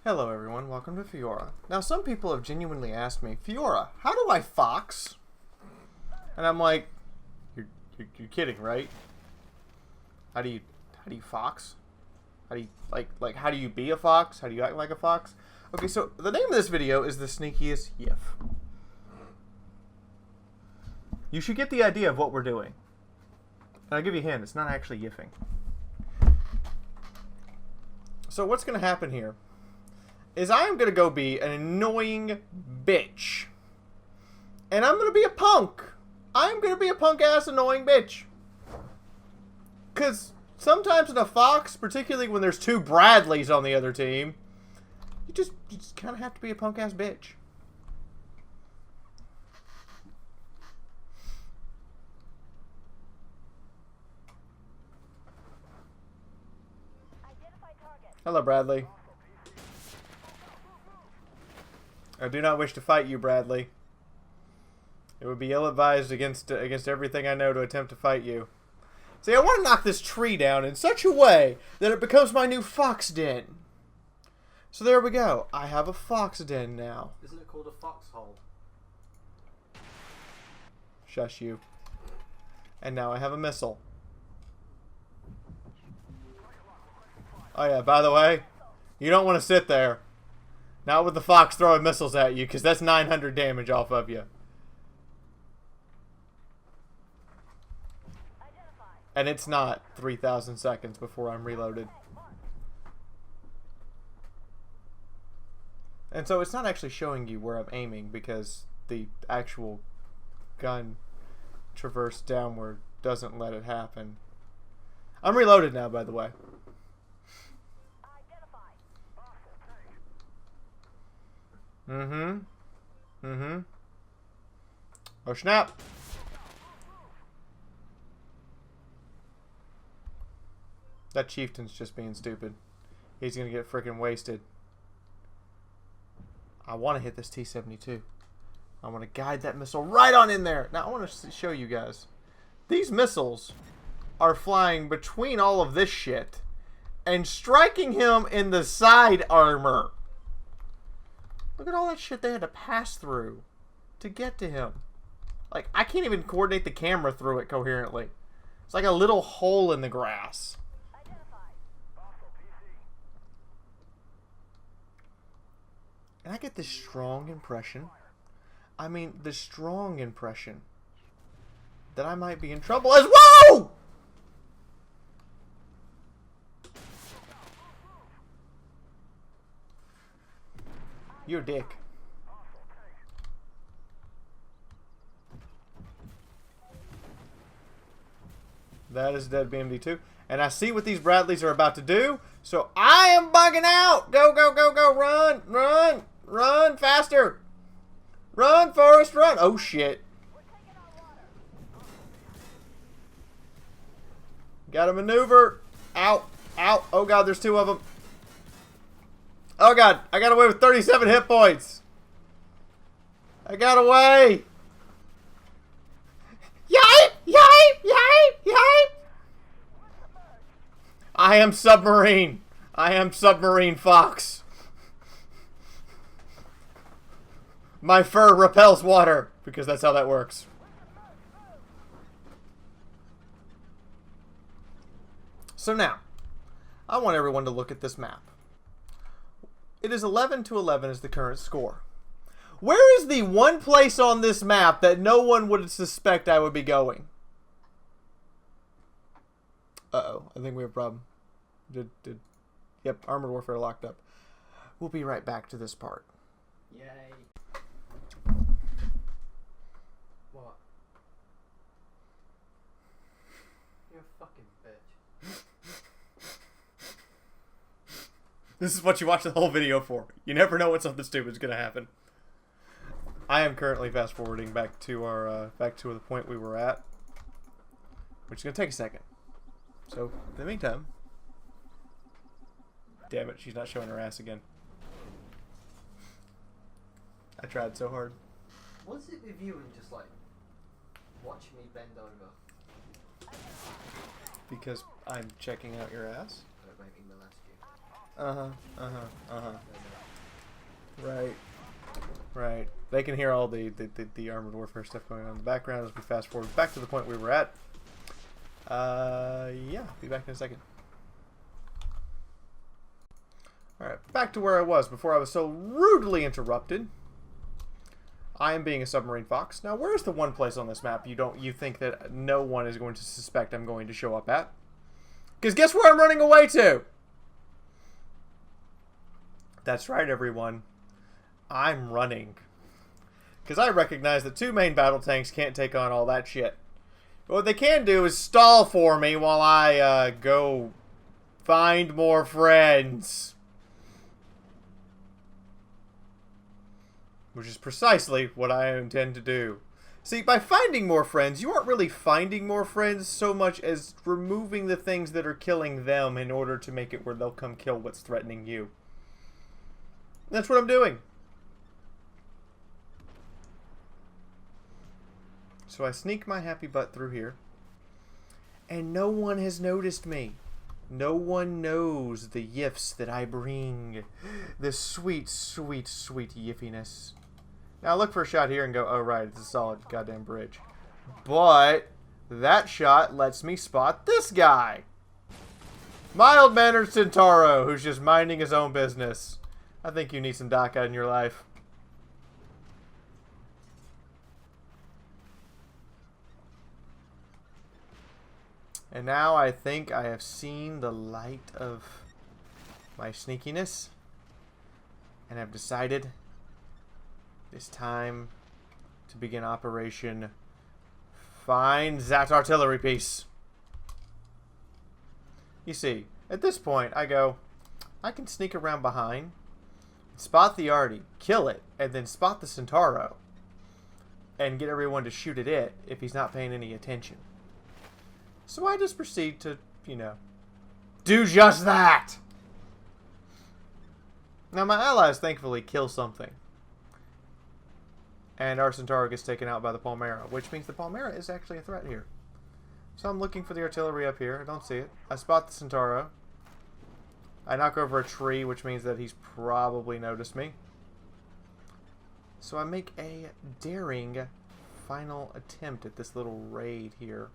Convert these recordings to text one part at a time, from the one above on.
Hello everyone, welcome to Fiaura. Now some people have genuinely asked me, Fiaura, how do I fox? And I'm like, you're kidding, right? How do you fox? How do you like how do you be a fox? How do you act like a fox? Okay, so the name of this video is The Sneakiest Yiff. You should get the idea of what we're doing. And I'll give you a hint, it's not actually yiffing. So what's gonna happen here is I am going to go be an annoying bitch. And I'm going to be a punk. I'm going to be a punk-ass annoying bitch. Because sometimes in a fox, particularly when there's two Bradleys on the other team, you just kind of have to be a punk-ass bitch. Hello, Bradley. I do not wish to fight you, Bradley. It would be ill-advised against everything I know to attempt to fight you. See, I want to knock this tree down in such a way that it becomes my new fox den. So there we go. I have a fox den now. Isn't it called a foxhole? Shush you. And now I have a missile. Oh yeah, by the way, you don't want to sit there. Not with the fox throwing missiles at you, because that's 900 damage off of you. And it's not 3,000 seconds before I'm reloaded. And so it's not actually showing you where I'm aiming, because the actual gun traverse downward doesn't let it happen. I'm reloaded now, by the way. Oh snap! That chieftain's just being stupid. He's gonna get freaking wasted. I want to hit this T-72. I want to guide that missile right on in there. Now I want to show you guys. These missiles are flying between all of this shit and striking him in the side armor. Look at all that shit they had to pass through to get to him. Like, I can't even coordinate the camera through it coherently. It's like a little hole in the grass. And I get this strong impression. I mean, the strong impression that I might be in trouble as whoa! You're a dick. That is dead BMD2. And I see what these Bradleys are about to do. So I am bugging out. Go, go, go, go. Run, run, run faster. Run, Forrest, run. Oh, shit. Got to maneuver. Out, out. Oh, God, there's two of them. Oh god, I got away with 37 hit points. I got away. Yipe! Yipe! Yipe! Yipe! I am submarine. I am submarine fox. My fur repels water, because that's how that works. So now, I want everyone to look at this map. It is 11-11 is the current score. Where is the one place on this map that no one would suspect I would be going? Uh-oh, I think we have a problem. Yep, Armored Warfare locked up. We'll be right back to this part. Yay. What? You're a fucking bitch. This is what you watch the whole video for. You never know when something stupid is going to happen. I am currently fast forwarding back to our back to the point we were at, which is going to take a second. So in the meantime, damn it, she's not showing her ass again. I tried so hard. What's it with you and just like watching me bend over? Because I'm checking out your ass. Don't make me molest you. Right. Right. They can hear all the armored warfare stuff going on in the background as we fast forward back to the point we were at. Yeah, be back in a second. Alright, back to where I was before I was so rudely interrupted. I am being a submarine fox. Now, where's the one place on this map you think that no one is going to suspect I'm going to show up at? Because guess where I'm running away to? That's right, everyone. I'm running. Because I recognize that 2 main battle tanks can't take on all that shit. But what they can do is stall for me while I go find more friends. Which is precisely what I intend to do. See, by finding more friends, you aren't really finding more friends so much as removing the things that are killing them in order to make it where they'll come kill what's threatening you. That's what I'm doing. So I sneak my happy butt through here. And no one has noticed me. No one knows the yiffs that I bring. The sweet, sweet, sweet yiffiness. Now look for a shot here and go, oh right, it's a solid goddamn bridge. But that shot lets me spot this guy. Mild-mannered Centauro, who's just minding his own business. I think you need some DACA in your life. And now I think I have seen the light of my sneakiness. And I've decided it's time to begin Operation Find That Artillery Piece. You see, at this point, I go, I can sneak around behind, spot the arty, kill it, and then spot the Centauro. And get everyone to shoot at it if he's not paying any attention. So I just proceed to, you know, do just that. Now my allies thankfully kill something. And our Centauro gets taken out by the Palmera, which means the Palmera is actually a threat here. So I'm looking for the artillery up here. I don't see it. I spot the Centauro. I knock over a tree, which means that he's probably noticed me. So I make a daring final attempt at this little raid here.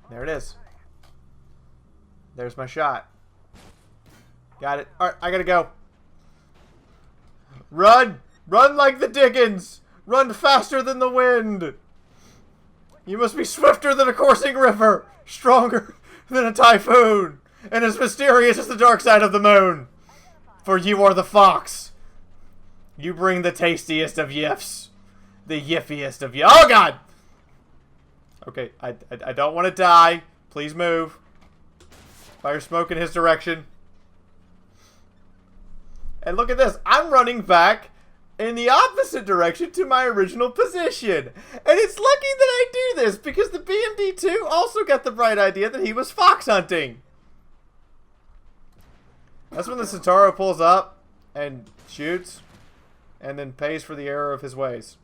There it is. There's my shot. Got it. Alright, I gotta go. Run! Run like the Dickens! Run faster than the wind! You must be swifter than a coursing river, stronger than a typhoon, and as mysterious as the dark side of the moon. For you are the fox. You bring the tastiest of yiffs. The yiffiest of oh god! Okay, I don't want to die. Please move. Fire smoke in his direction. And look at this. I'm running back in the opposite direction to my original position. And it's lucky that I do this because the BMD-2 also got the bright idea that he was fox hunting. That's when the Centauro pulls up and shoots and then pays for the error of his ways.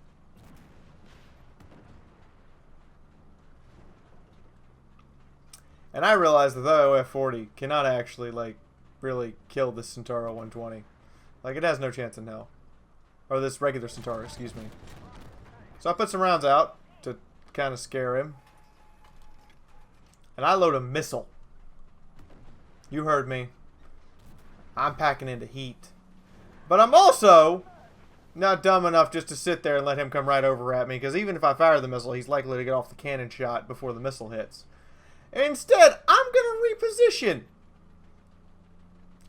And I realized that the OF-40 cannot actually, like, really kill this Centauro 120. Like, it has no chance in hell. Or this regular Centauro, excuse me. So I put some rounds out to kind of scare him. And I load a missile. You heard me. I'm packing into heat. But I'm also not dumb enough just to sit there and let him come right over at me. Because even if I fire the missile, he's likely to get off the cannon shot before the missile hits. Instead, I'm going to reposition.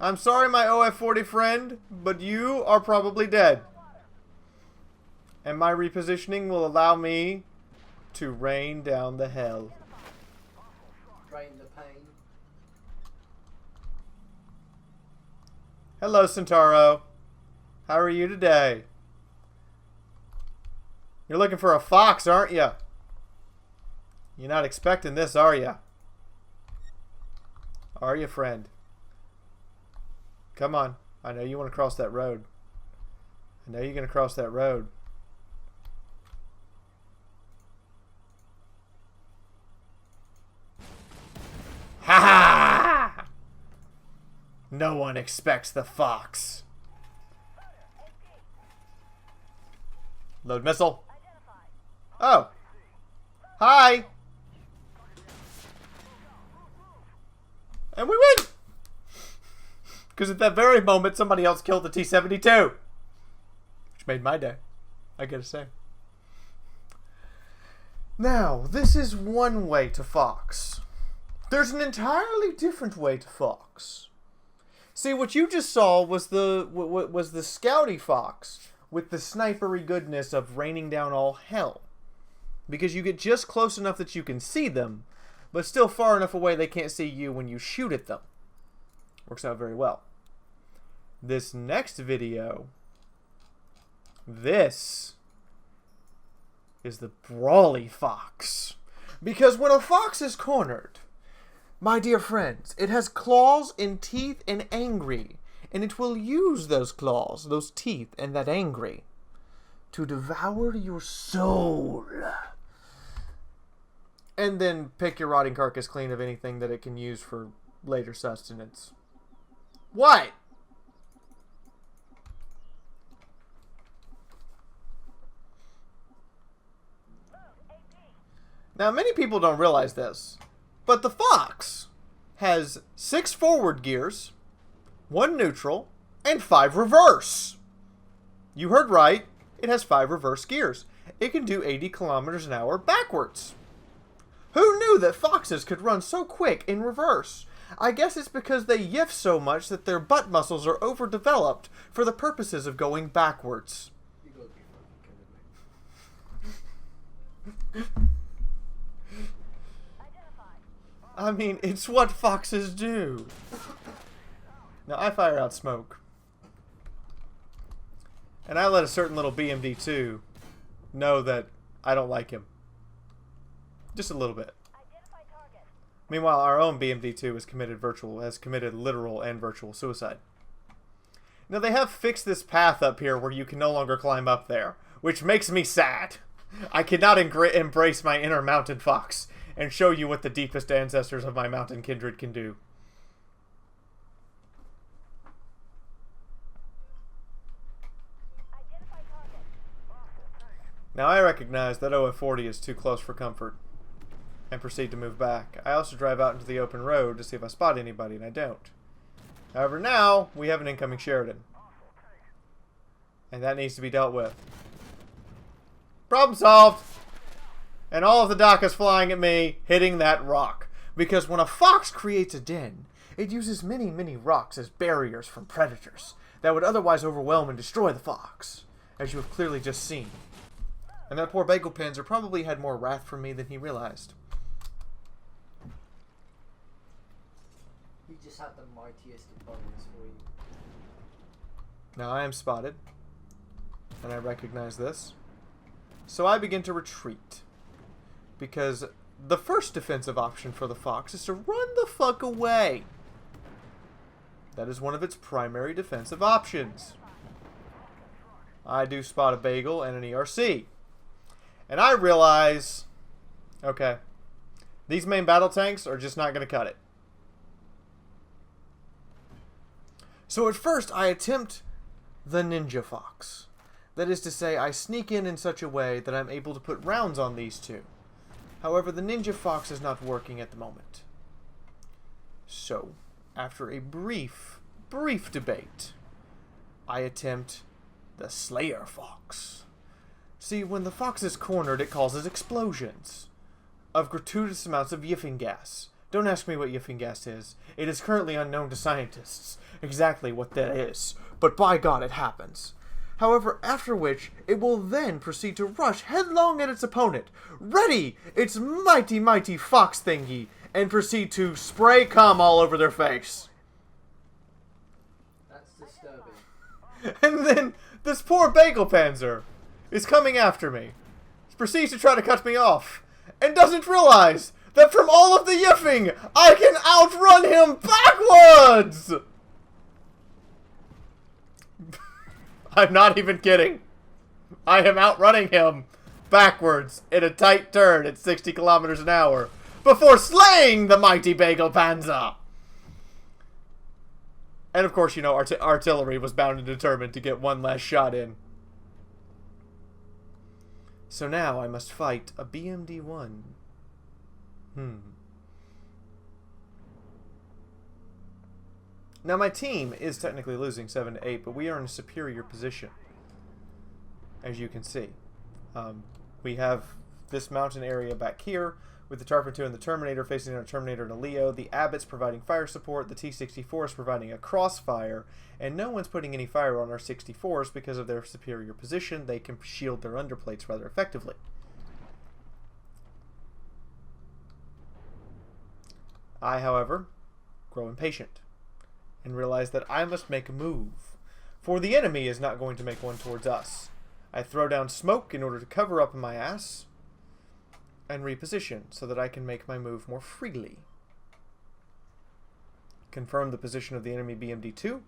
I'm sorry, my OF-40 friend, but you are probably dead. And my repositioning will allow me to rain down the hell. Rain the pain. Hello, Centauro. How are you today? You're looking for a fox, aren't you? You're not expecting this, are you? Are you, friend? Come on. I know you want to cross that road. I know you're going to cross that road. Ha ha! No one expects the fox. Load missile. Oh. Hi. And we win. Because at that very moment, somebody else killed the T-72. Which made my day, I gotta say. Now, this is one way to fox. There's an entirely different way to fox. See, what you just saw was the scouty fox with the snipery goodness of raining down all hell. Because you get just close enough that you can see them, but still far enough away they can't see you when you shoot at them. Works out very well. This next video, this is the brawly fox. Because when a fox is cornered, my dear friends, it has claws and teeth and angry. And it will use those claws, those teeth, and that angry to devour your soul. And then pick your rotting carcass clean of anything that it can use for later sustenance. What? Now, many people don't realize this, but the fox has 6 forward gears, 1 neutral, and 5 reverse. You heard right. It has 5 reverse gears. It can do 80 kilometers an hour backwards. Who knew that foxes could run so quick in reverse? I guess it's because they yiff so much that their butt muscles are overdeveloped for the purposes of going backwards. You gotta be fucking kidding me. I mean, it's what foxes do. Now, I fire out smoke. And I let a certain little BMD2 know that I don't like him. Just a little bit. Meanwhile, our own BMD2 has committed literal and virtual suicide. Now, they have fixed this path up here where you can no longer climb up there, which makes me sad. I cannot embrace my inner mountain fox and show you what the deepest ancestors of my mountain kindred can do. Now, I recognize that OF40 is too close for comfort, and proceed to move back. I also drive out into the open road to see if I spot anybody, and I don't. However, now, we have an incoming Sheridan. And that needs to be dealt with. Problem solved! And all of the dock is flying at me, hitting that rock. Because when a fox creates a den, it uses many, many rocks as barriers from predators that would otherwise overwhelm and destroy the fox, as you have clearly just seen. And that poor bagel Panzer probably had more wrath from me than he realized. He just had the mightiest of bones for you. Now I am spotted, and I recognize this. So I begin to retreat. Because the first defensive option for the fox is to run the fuck away. That is one of its primary defensive options. I do spot a bagel and an ERC. And I realize, okay, these main battle tanks are just not going to cut it. So at first I attempt the Ninja Fox. That is to say, I sneak in such a way that I'm able to put rounds on these two. However, the Ninja Fox is not working at the moment. So, after a brief debate, I attempt the Slayer Fox. See, when the fox is cornered, it causes explosions of gratuitous amounts of yiffing gas. Don't ask me what yiffing gas is. It is currently unknown to scientists exactly what that is. But by God, it happens. However, after which, it will then proceed to rush headlong at its opponent, ready its mighty, mighty fox thingy, and proceed to spray cum all over their face. That's disturbing. And then, this poor bagel Panzer is coming after me, proceeds to try to cut me off, and doesn't realize that from all of the yiffing, I can outrun him backwards! I'm not even kidding. I am outrunning him backwards in a tight turn at 60 kilometers an hour before slaying the mighty Bagel Panzer. And of course, you know, artillery was bound and determined to get one last shot in. So now I must fight a BMD-1. Now my team is technically losing 7-8, but we are in a superior position, as you can see. We have this mountain area back here, with the Tarpon 2 and the Terminator facing a Terminator and a Leo, the Abbott's providing fire support, the T-64 is providing a crossfire, and no one's putting any fire on our 64s because of their superior position. They can shield their underplates rather effectively. I, however, grow impatient and realize that I must make a move, for the enemy is not going to make one towards us. I throw down smoke in order to cover up my ass and reposition so that I can make my move more freely. Confirm the position of the enemy BMD-2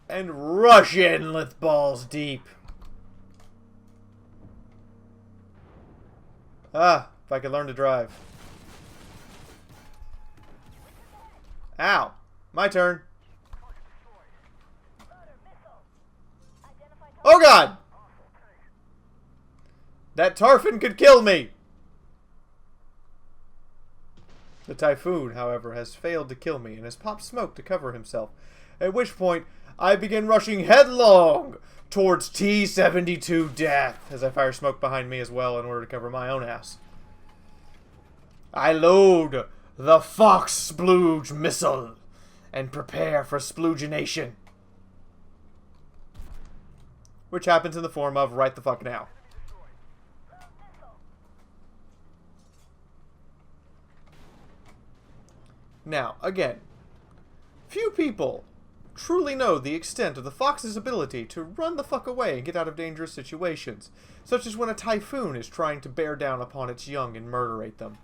and rush in with balls deep. Ah, if I could learn to drive. Ow! My turn. Oh god! That Tarpon could kill me! The Typhoon, however, has failed to kill me and has popped smoke to cover himself, at which point I begin rushing headlong towards T-72 death as I fire smoke behind me as well in order to cover my own ass. I load the Fox Splooge missile and prepare for sploogination, which happens in the form of right the fuck now. Now, again, few people truly know the extent of the Fox's ability to run the fuck away and get out of dangerous situations, such as when a Typhoon is trying to bear down upon its young and murderate them.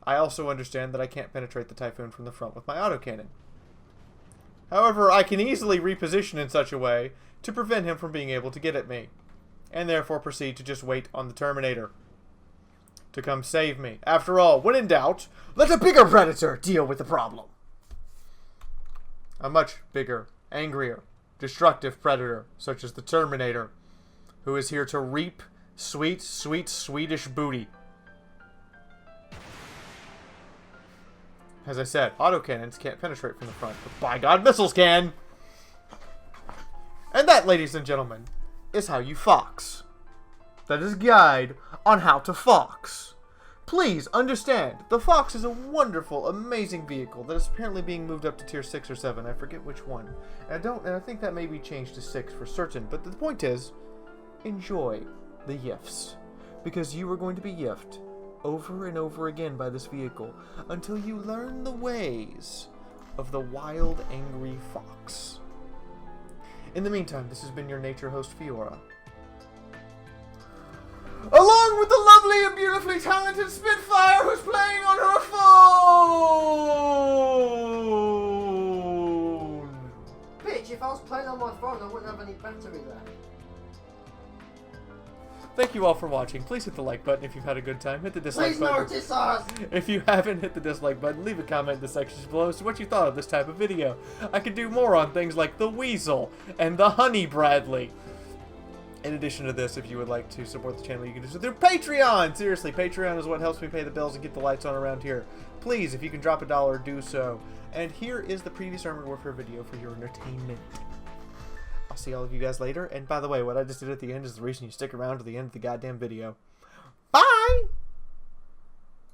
I also understand that I can't penetrate the Typhoon from the front with my autocannon. However, I can easily reposition in such a way to prevent him from being able to get at me, and therefore proceed to just wait on the Terminator to come save me. After all, when in doubt, let a bigger predator deal with the problem. A much bigger, angrier, destructive predator, such as the Terminator, who is here to reap sweet, sweet Swedish booty. As I said, autocannons can't penetrate from the front, but by God, missiles can! And that, ladies and gentlemen, is how you fox. That is a guide on how to fox. Please understand, the Fox is a wonderful, amazing vehicle that is apparently being moved up to tier 6 or 7. I forget which one. And I think that may be changed to 6 for certain. But the point is, enjoy the Yiffs, because you are going to be Yiffed over and over again by this vehicle until you learn the ways of the wild, angry fox. In the meantime, this has been your nature host, Fiaura, along with the lovely and beautifully talented Spitfire who's playing on her phone! Bitch, if I was playing on my phone, I wouldn't have any battery left. Thank you all for watching. Please hit the like button if you've had a good time. Hit the dislike Please button. notice us! If you haven't, hit the dislike button. Leave a comment in the sections below as to what you thought of this type of video. I could do more on things like the Weasel and the Honey Bradley. In addition to this, if you would like to support the channel, you can do so through Patreon! Seriously, Patreon is what helps me pay the bills and get the lights on around here. Please, if you can drop $1, do so. And here is the previous Armored Warfare video for your entertainment. I'll see all of you guys later. And by the way, what I just did at the end is the reason you stick around to the end of the goddamn video. Bye!